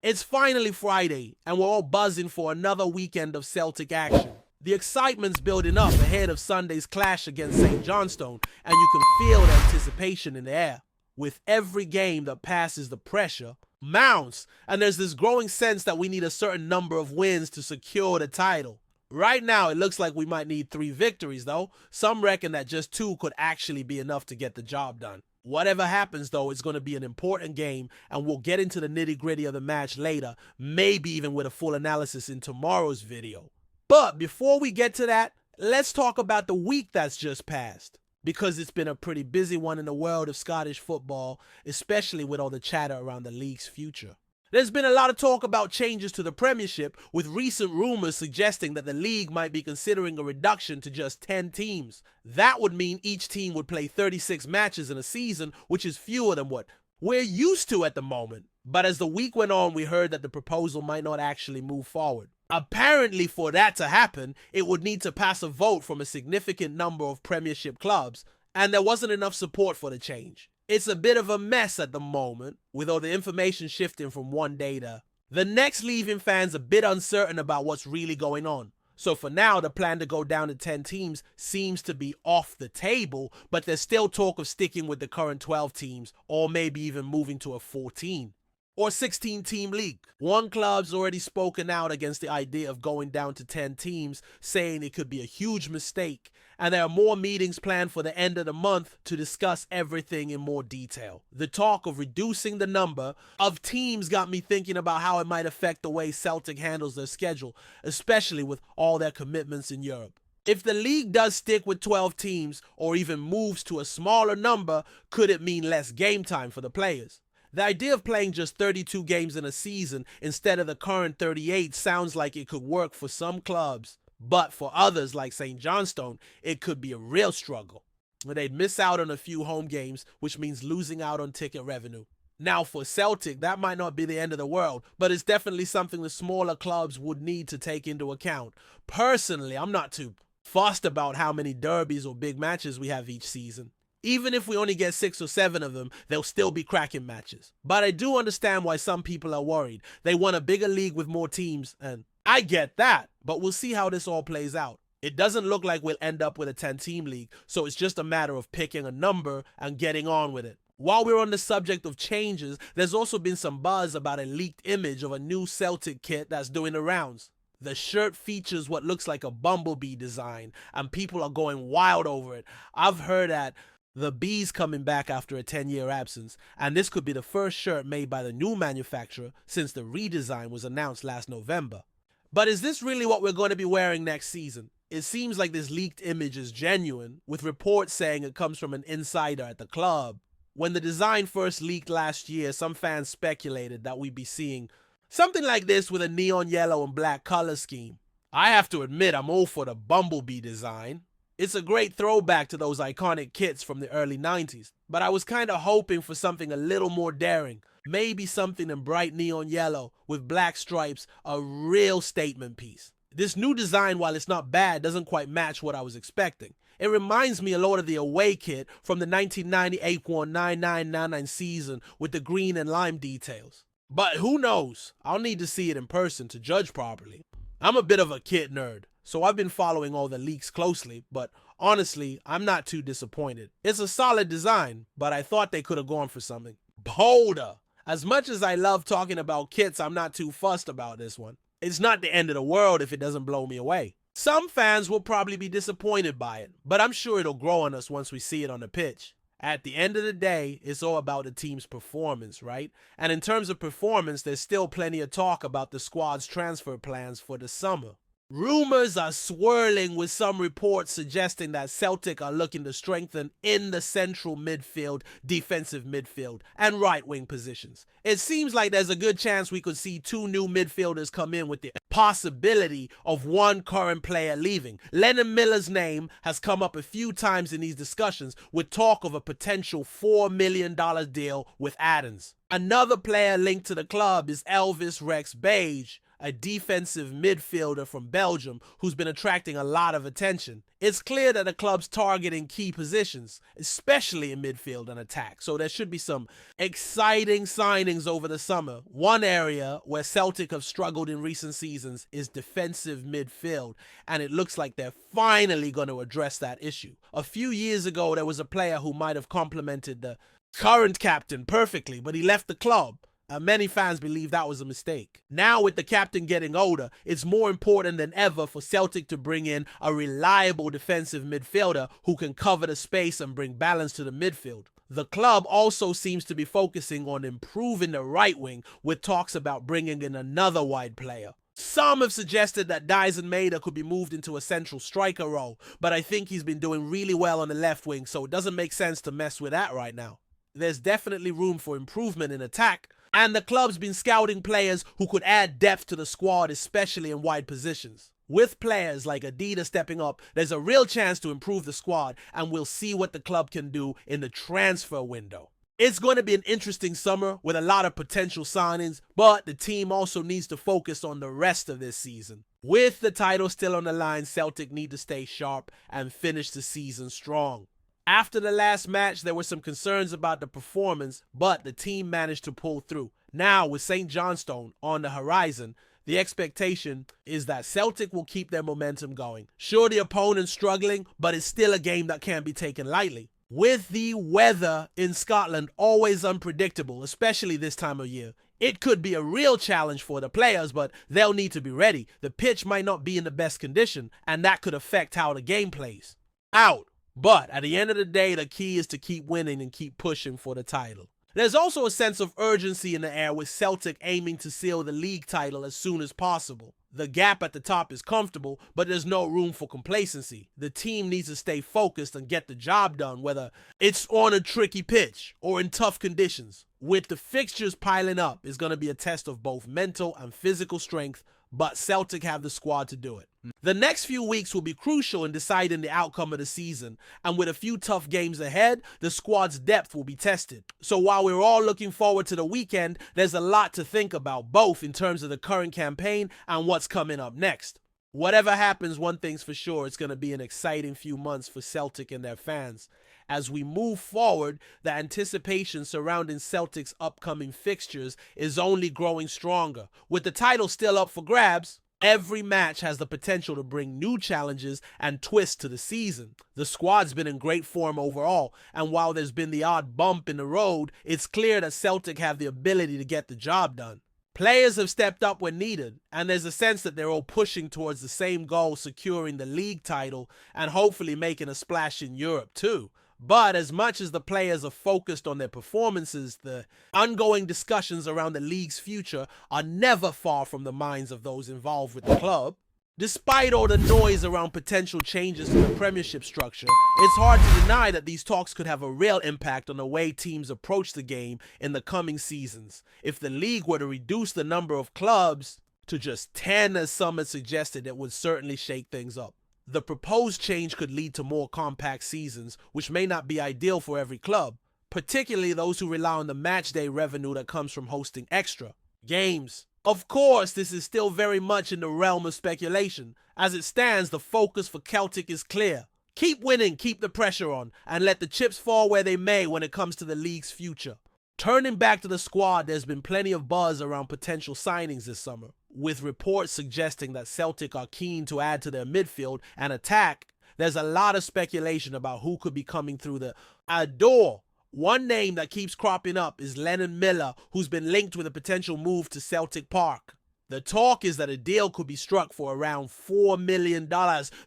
It's finally Friday, and we're all buzzing for another weekend of Celtic action. The excitement's building up ahead of Sunday's clash against St. Johnstone, and you can feel the anticipation in the air. With every game that passes, the pressure mounts, and there's this growing sense that we need a certain number of wins to secure the title. Right now, it looks like we might need 3 victories, though. Some reckon that just 2 could actually be enough to get the job done. Whatever happens, though, it's going to be an important game, and we'll get into the nitty-gritty of the match later, maybe even with a full analysis in tomorrow's video. But before we get to that, let's talk about the week that's just passed, because it's been a pretty busy one in the world of Scottish football, especially with all the chatter around the league's future. There's been a lot of talk about changes to the Premiership, with recent rumors suggesting that the league might be considering a reduction to just 10 teams. That would mean each team would play 36 matches in a season, which is fewer than what we're used to at the moment. But as the week went on, we heard that the proposal might not actually move forward. Apparently, for that to happen, it would need to pass a vote from a significant number of Premiership clubs, and there wasn't enough support for the change. It's a bit of a mess at the moment, with all the information shifting from one day to the next, leaving fans a bit uncertain about what's really going on. So for now, the plan to go down to 10 teams seems to be off the table, but there's still talk of sticking with the current 12 teams, or maybe even moving to a 14 or 16-team league. One club's already spoken out against the idea of going down to 10 teams, saying it could be a huge mistake, and there are more meetings planned for the end of the month to discuss everything in more detail. The talk of reducing the number of teams got me thinking about how it might affect the way Celtic handles their schedule, especially with all their commitments in Europe. If the league does stick with 12 teams, or even moves to a smaller number, could it mean less game time for the players? The idea of playing just 32 games in a season instead of the current 38 sounds like it could work for some clubs, but for others like St. Johnstone, it could be a real struggle. They'd miss out on a few home games, which means losing out on ticket revenue. Now for Celtic, that might not be the end of the world, but it's definitely something the smaller clubs would need to take into account. Personally, I'm not too fussed about how many derbies or big matches we have each season. Even if we only get 6 or 7 of them, they'll still be cracking matches. But I do understand why some people are worried. They want a bigger league with more teams, and I get that, but we'll see how this all plays out. It doesn't look like we'll end up with a 10-team league, so it's just a matter of picking a number and getting on with it. While we're on the subject of changes, there's also been some buzz about a leaked image of a new Celtic kit that's doing the rounds. The shirt features what looks like a bumblebee design, and people are going wild over it. I've heard that the bees coming back after a 10-year absence, and this could be the first shirt made by the new manufacturer since the redesign was announced last November. But is this really what we're going to be wearing next season? It seems like this leaked image is genuine, with reports saying it comes from an insider at the club. When the design first leaked last year, some fans speculated that we'd be seeing something like this with a neon yellow and black color scheme. I have to admit, I'm all for the bumblebee design. It's a great throwback to those iconic kits from the early 90s, but I was kind of hoping for something a little more daring. Maybe something in bright neon yellow with black stripes, a real statement piece. This new design, while it's not bad, doesn't quite match what I was expecting. It reminds me a lot of the away kit from the 1998 1999 season with the green and lime details. But who knows? I'll need to see it in person to judge properly. I'm a bit of a kit nerd, so I've been following all the leaks closely, but honestly, I'm not too disappointed. It's a solid design, but I thought they could have gone for something bolder. As much as I love talking about kits, I'm not too fussed about this one. It's not the end of the world if it doesn't blow me away. Some fans will probably be disappointed by it, but I'm sure it'll grow on us once we see it on the pitch. At the end of the day, it's all about the team's performance, right? And in terms of performance, there's still plenty of talk about the squad's transfer plans for the summer. Rumors are swirling, with some reports suggesting that Celtic are looking to strengthen in the central midfield, defensive midfield, and right-wing positions. It seems like there's a good chance we could see 2 new midfielders come in, with the possibility of 1 current player leaving. Lennon Miller's name has come up a few times in these discussions, with talk of a potential $4 million deal with Addens. Another player linked to the club is Elvis Rex Beige, a defensive midfielder from Belgium who's been attracting a lot of attention. It's clear that the club's targeting key positions, especially in midfield and attack, so there should be some exciting signings over the summer. One area where Celtic have struggled in recent seasons is defensive midfield, and it looks like they're finally going to address that issue. A few years ago, there was a player who might have complemented the current captain perfectly, but he left the club. Many fans believe that was a mistake. Now, with the captain getting older, it's more important than ever for Celtic to bring in a reliable defensive midfielder who can cover the space and bring balance to the midfield. The club also seems to be focusing on improving the right wing, with talks about bringing in another wide player. Some have suggested that Dyson Maeda could be moved into a central striker role, but I think he's been doing really well on the left wing, so it doesn't make sense to mess with that right now. There's definitely room for improvement in attack, and the club's been scouting players who could add depth to the squad, especially in wide positions. With players like Adidas stepping up, there's a real chance to improve the squad, and we'll see what the club can do in the transfer window. It's going to be an interesting summer with a lot of potential signings, but the team also needs to focus on the rest of this season. With the title still on the line, Celtic need to stay sharp and finish the season strong. After the last match, there were some concerns about the performance, but the team managed to pull through. Now, with St. Johnstone on the horizon, the expectation is that Celtic will keep their momentum going. Sure, the opponent's struggling, but it's still a game that can't be taken lightly. With the weather in Scotland always unpredictable, especially this time of year, it could be a real challenge for the players, but they'll need to be ready. The pitch might not be in the best condition, and that could affect how the game plays out. But at the end of the day, the key is to keep winning and keep pushing for the title. There's also a sense of urgency in the air, with Celtic aiming to seal the league title as soon as possible. The gap at the top is comfortable, but there's no room for complacency. The team needs to stay focused and get the job done, whether it's on a tricky pitch or in tough conditions. With the fixtures piling up, it's going to be a test of both mental and physical strength, but Celtic have the squad to do it. The next few weeks will be crucial in deciding the outcome of the season, and with a few tough games ahead, the squad's depth will be tested. So while we're all looking forward to the weekend, there's a lot to think about, both in terms of the current campaign and what's coming up next. Whatever happens, one thing's for sure, it's going to be an exciting few months for Celtic and their fans. As we move forward, the anticipation surrounding Celtic's upcoming fixtures is only growing stronger. With the title still up for grabs, every match has the potential to bring new challenges and twists to the season. The squad's been in great form overall, and while there's been the odd bump in the road, it's clear that Celtic have the ability to get the job done. Players have stepped up when needed, and there's a sense that they're all pushing towards the same goal, securing the league title and hopefully making a splash in Europe too. But as much as the players are focused on their performances, the ongoing discussions around the league's future are never far from the minds of those involved with the club. Despite all the noise around potential changes to the Premiership structure, it's hard to deny that these talks could have a real impact on the way teams approach the game in the coming seasons. If the league were to reduce the number of clubs to just 10, as some had suggested, it would certainly shake things up. The proposed change could lead to more compact seasons, which may not be ideal for every club, particularly those who rely on the matchday revenue that comes from hosting extra games. Of course, this is still very much in the realm of speculation. As it stands, the focus for Celtic is clear. Keep winning, keep the pressure on, and let the chips fall where they may when it comes to the league's future. Turning back to the squad, there's been plenty of buzz around potential signings this summer, with reports suggesting that Celtic are keen to add to their midfield and attack. There's a lot of speculation about who could be coming through the door. One name that keeps cropping up is Lennon Miller, who's been linked with a potential move to Celtic Park. The talk is that a deal could be struck for around $4 million,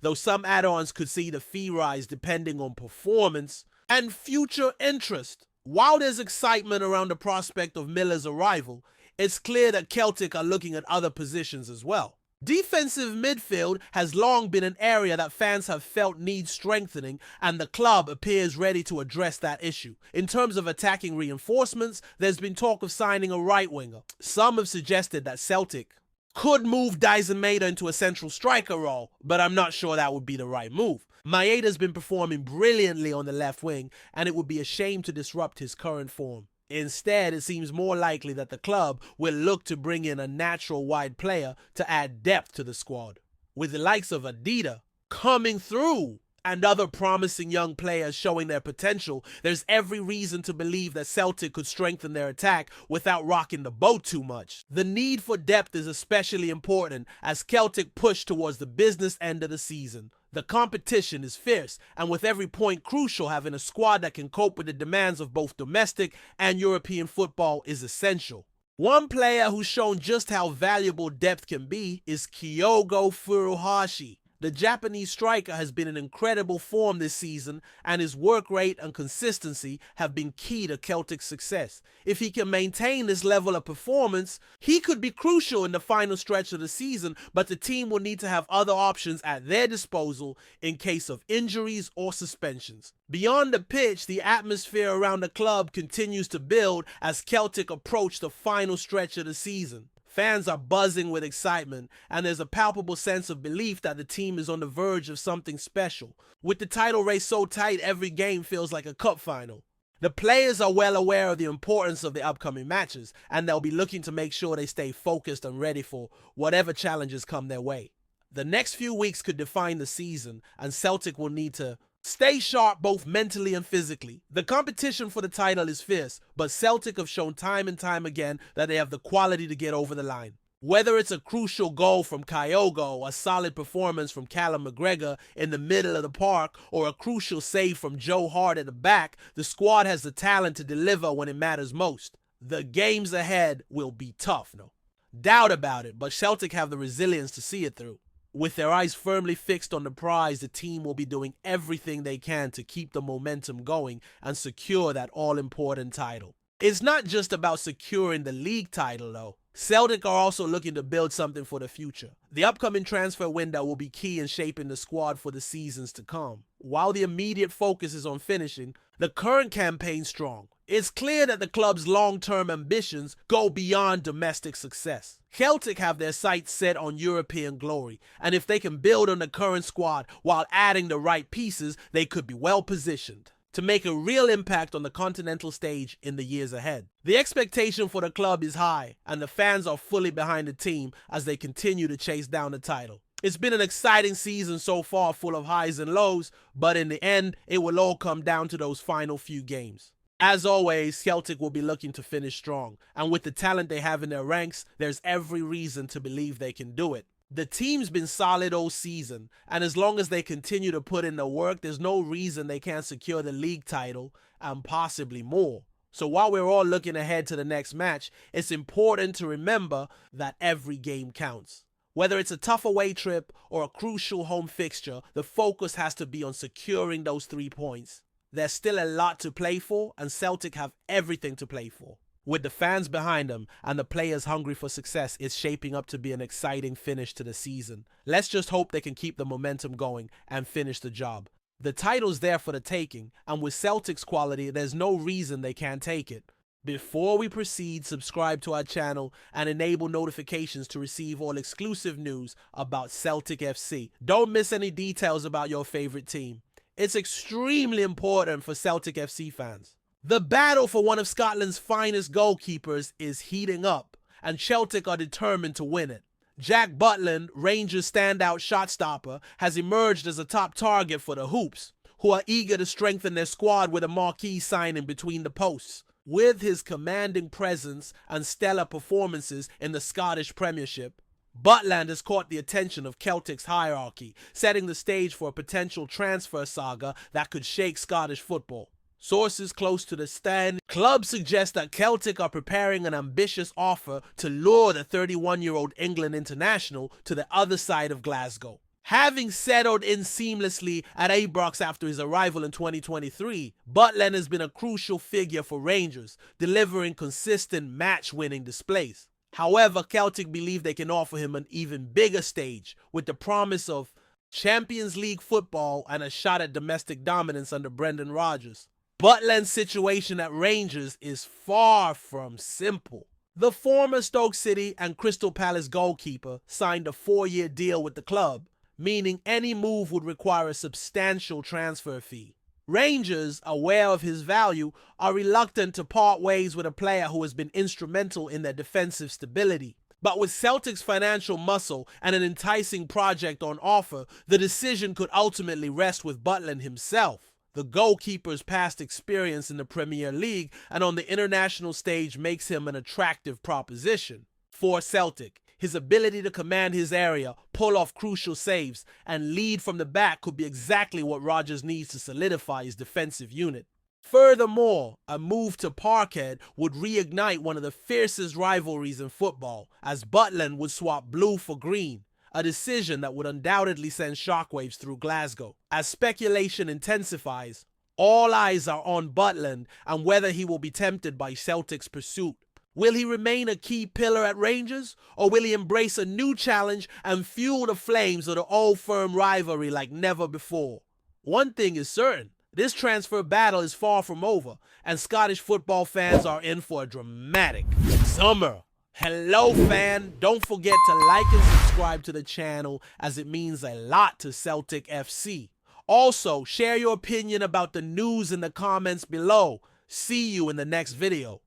though some add-ons could see the fee rise depending on performance and future interest. While there's excitement around the prospect of Miller's arrival, it's clear that Celtic are looking at other positions as well. Defensive midfield has long been an area that fans have felt needs strengthening, and the club appears ready to address that issue. In terms of attacking reinforcements, there's been talk of signing a right winger. Some have suggested that Celtic could move Dyson Maeda into a central striker role, but I'm not sure that would be the right move. Maeda's been performing brilliantly on the left wing, and it would be a shame to disrupt his current form. Instead, it seems more likely that the club will look to bring in a natural wide player to add depth to the squad. With the likes of Adida coming through and other promising young players showing their potential, there's every reason to believe that Celtic could strengthen their attack without rocking the boat too much. The need for depth is especially important as Celtic push towards the business end of the season. The competition is fierce, and with every point crucial, having a squad that can cope with the demands of both domestic and European football is essential. One player who's shown just how valuable depth can be is Kyogo Furuhashi. The Japanese striker has been in incredible form this season, and his work rate and consistency have been key to Celtic's success. If he can maintain this level of performance, he could be crucial in the final stretch of the season, but the team will need to have other options at their disposal in case of injuries or suspensions. Beyond the pitch, the atmosphere around the club continues to build as Celtic approach the final stretch of the season. Fans are buzzing with excitement, and there's a palpable sense of belief that the team is on the verge of something special. With the title race so tight, every game feels like a cup final. The players are well aware of the importance of the upcoming matches, and they'll be looking to make sure they stay focused and ready for whatever challenges come their way. The next few weeks could define the season, and Celtic will need to stay sharp both mentally and physically. The competition for the title is fierce, but Celtic have shown time and time again that they have the quality to get over the line. Whether it's a crucial goal from Kyogo, a solid performance from Callum McGregor in the middle of the park, or a crucial save from Joe Hart at the back, the squad has the talent to deliver when it matters most. The games ahead will be tough, no doubt about it, but Celtic have the resilience to see it through. With their eyes firmly fixed on the prize, the team will be doing everything they can to keep the momentum going and secure that all-important title. It's not just about securing the league title, though. Celtic are also looking to build something for the future. The upcoming transfer window will be key in shaping the squad for the seasons to come. While the immediate focus is on finishing the current campaign strong, it's clear that the club's long-term ambitions go beyond domestic success. Celtic have their sights set on European glory, and if they can build on the current squad while adding the right pieces, they could be well positioned to make a real impact on the continental stage in the years ahead. The expectation for the club is high, and the fans are fully behind the team as they continue to chase down the title. It's been an exciting season so far, full of highs and lows, but in the end, it will all come down to those final few games. As always, Celtic will be looking to finish strong, and with the talent they have in their ranks, there's every reason to believe they can do it. The team's been solid all season, and as long as they continue to put in the work, there's no reason they can't secure the league title and possibly more. So while we're all looking ahead to the next match, it's important to remember that every game counts. Whether it's a tough away trip or a crucial home fixture, the focus has to be on securing those 3 points. There's still a lot to play for, and Celtic have everything to play for. With the fans behind them and the players hungry for success, it's shaping up to be an exciting finish to the season. Let's just hope they can keep the momentum going and finish the job. The title's there for the taking, and with Celtic's quality, there's no reason they can't take it. Before we proceed, subscribe to our channel and enable notifications to receive all exclusive news about Celtic FC. Don't miss any details about your favorite team. It's extremely important for Celtic FC fans. The battle for one of Scotland's finest goalkeepers is heating up, and Celtic are determined to win it. Jack Butland, Rangers' standout shot stopper, has emerged as a top target for the Hoops, who are eager to strengthen their squad with a marquee signing between the posts. With his commanding presence and stellar performances in the Scottish Premiership, Butland has caught the attention of Celtic's hierarchy, setting the stage for a potential transfer saga that could shake Scottish football. Sources close to the stand club suggest that Celtic are preparing an ambitious offer to lure the 31-year-old England international to the other side of Glasgow. Having settled in seamlessly at Ibrox after his arrival in 2023, Butland has been a crucial figure for Rangers, delivering consistent match-winning displays. However, Celtic believe they can offer him an even bigger stage, with the promise of Champions League football and a shot at domestic dominance under Brendan Rodgers. Butland's situation at Rangers is far from simple. The former Stoke City and Crystal Palace goalkeeper signed a 4-year deal with the club, meaning any move would require a substantial transfer fee. Rangers, aware of his value, are reluctant to part ways with a player who has been instrumental in their defensive stability. But with Celtic's financial muscle and an enticing project on offer, the decision could ultimately rest with Butland himself. The goalkeeper's past experience in the Premier League and on the international stage makes him an attractive proposition. For Celtic, his ability to command his area, pull off crucial saves, and lead from the back could be exactly what Rodgers needs to solidify his defensive unit. Furthermore, a move to Parkhead would reignite one of the fiercest rivalries in football, as Butland would swap blue for green, a decision that would undoubtedly send shockwaves through Glasgow. As speculation intensifies, all eyes are on Butland and whether he will be tempted by Celtic's pursuit. Will he remain a key pillar at Rangers, or will he embrace a new challenge and fuel the flames of the old firm rivalry like never before? One thing is certain, this transfer battle is far from over, and Scottish football fans are in for a dramatic summer. Hello fan, don't forget to like and subscribe to the channel as it means a lot to Celtic FC. Also, share your opinion about the news in the comments below. See you in the next video.